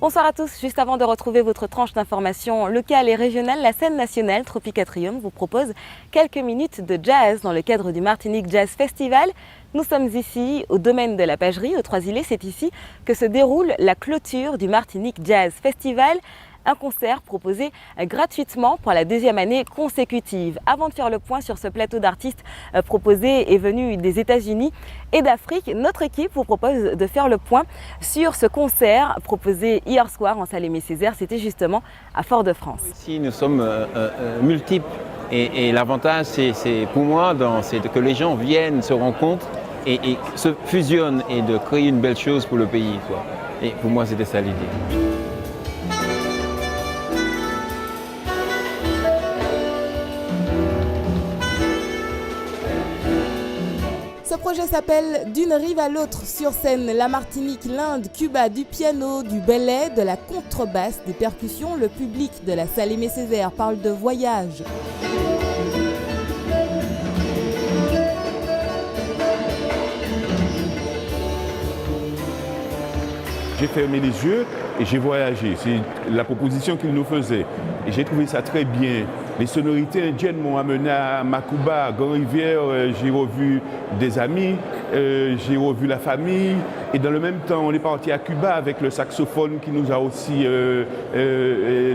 Bonsoir à tous. Juste avant de retrouver votre tranche d'information locale et régionale, la scène nationale Tropic Atrium vous propose quelques minutes de jazz dans le cadre du Martinique Jazz Festival. Nous sommes ici au domaine de la Pagerie, aux Trois-Îlets. C'est ici que se déroule la clôture du Martinique Jazz Festival. Un concert proposé gratuitement pour la deuxième année consécutive. Avant de faire le point sur ce plateau d'artistes proposé et venu des États-Unis et d'Afrique, notre équipe vous propose de faire le point sur ce concert proposé hier soir en salle Aimé Césaire. C'était justement à Fort-de-France. Ici, nous sommes multiples et l'avantage, c'est pour moi, c'est que les gens viennent, se rencontrent et se fusionnent et de créer une belle chose pour le pays, quoi. Et pour moi, c'était ça l'idée. Ce projet s'appelle D'une rive à l'autre. Sur scène, la Martinique, l'Inde, Cuba, du piano, du ballet, de la contrebasse, des percussions. Le public de la salle Aimé Césaire parle de voyage. J'ai fermé les yeux et j'ai voyagé. C'est la proposition qu'il nous faisait. Et j'ai trouvé ça très bien. Les sonorités indiennes m'ont amené à Macouba, à Grand-Rivière. J'ai revu des amis, j'ai revu la famille. Et dans le même temps, on est parti à Cuba avec le saxophone qui nous a aussi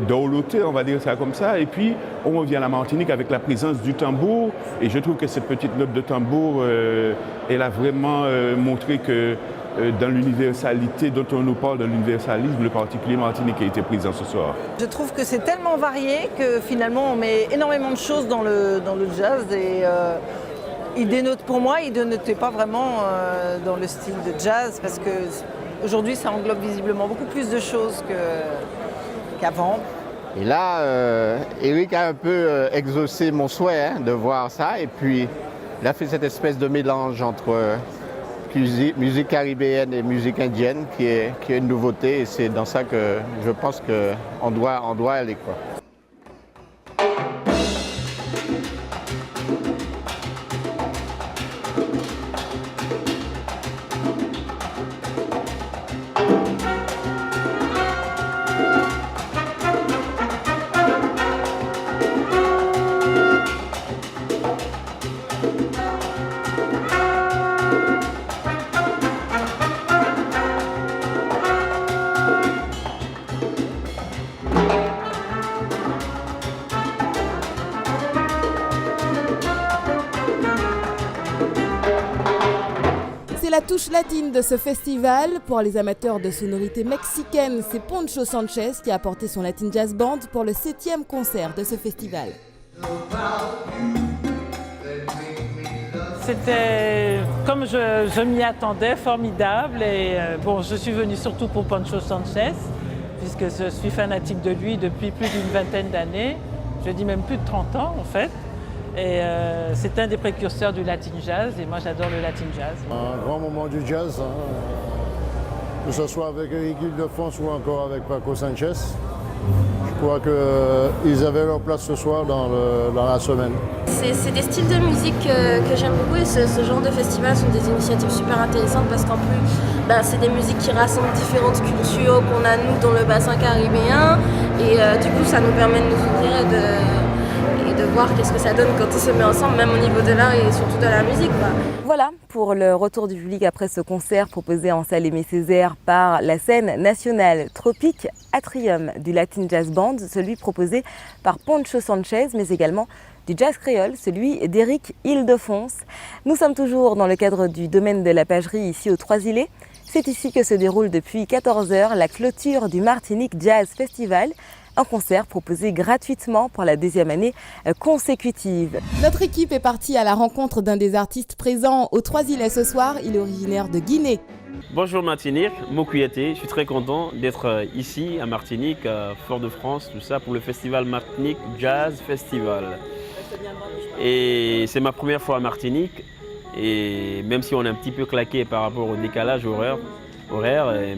dorloté, on va dire ça comme ça. Et puis, on revient à la Martinique avec la présence du tambour. Et je trouve que cette petite note de tambour, elle a vraiment montré que dans l'universalité dont on nous parle, dans l'universalisme, le particulier martiniquais a été présent ce soir. Je trouve que c'est tellement varié que finalement on met énormément de choses dans le jazz et il dénote, pour moi, il ne dénotait pas vraiment dans le style de jazz parce qu'aujourd'hui ça englobe visiblement beaucoup plus de choses qu'avant. Et là, Eric a un peu exaucé mon souhait de voir ça et puis il a fait cette espèce de mélange entre musique caribéenne et musique indienne qui est une nouveauté et c'est dans ça que je pense qu'on doit aller, quoi. C'est la touche latine de ce festival. Pour les amateurs de sonorités mexicaines, c'est Poncho Sanchez qui a apporté son Latin Jazz Band pour le 7e concert de ce festival. C'était, comme je m'y attendais, formidable. Et bon, je suis venue surtout pour Poncho Sanchez, puisque je suis fanatique de lui depuis plus d'une vingtaine d'années. Je dis même plus de 30 ans en fait. Et c'est un des précurseurs du Latin Jazz et moi j'adore le Latin Jazz. Un grand moment du jazz, que ce soit avec Eric Ildefonse ou encore avec Paco Sanchez. Je crois qu'ils avaient leur place ce soir dans la semaine. C'est des styles de musique que j'aime beaucoup et ce genre de festivals sont des initiatives super intéressantes parce qu'en plus c'est des musiques qui rassemblent différentes cultures qu'on a nous dans le bassin caribéen et du coup ça nous permet de nous ouvrir et de voir qu'est-ce que ça donne quand on se met ensemble, même au niveau de l'art et surtout de la musique, quoi. Voilà pour le retour du public après ce concert proposé en salle Aimé Césaire par la scène nationale Tropic Atrium du Latin Jazz Band, celui proposé par Poncho Sanchez, mais également du jazz créole, celui d'Eric Ildefonse. Nous sommes toujours dans le cadre du domaine de la Pagerie, ici aux Trois-Îlets. C'est ici que se déroule depuis 14h la clôture du Martinique Jazz Festival. Un concert proposé gratuitement pour la deuxième année consécutive. Notre équipe est partie à la rencontre d'un des artistes présents aux Trois-Îlets ce soir. Il est originaire de Guinée. Bonjour Martinique, Mokuyete. Je suis très content d'être ici à Martinique, à Fort-de-France, tout ça pour le festival Martinique Jazz Festival. Et c'est ma première fois à Martinique. Et même si on est un petit peu claqué par rapport au décalage horaire,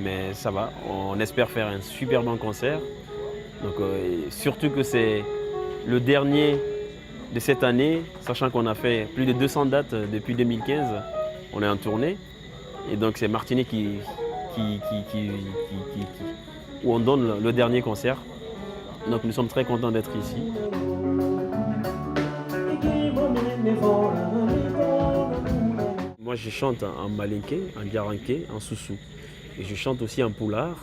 mais ça va. On espère faire un super bon concert. Donc, surtout que c'est le dernier de cette année, sachant qu'on a fait plus de 200 dates depuis 2015, on est en tournée. Et donc c'est Martinique où on donne le dernier concert. Donc nous sommes très contents d'être ici. Moi je chante en malinké, en garanké, en soussou. Et je chante aussi en poulard.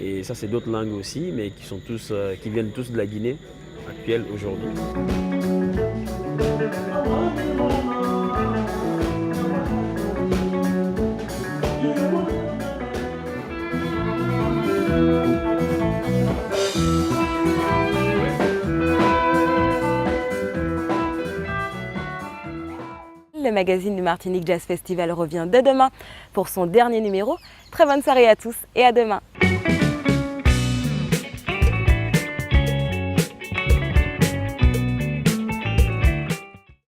Et ça c'est d'autres langues aussi, mais qui viennent tous de la Guinée actuelle aujourd'hui. Le magazine du Martinique Jazz Festival revient dès demain pour son dernier numéro. Très bonne soirée à tous et à demain.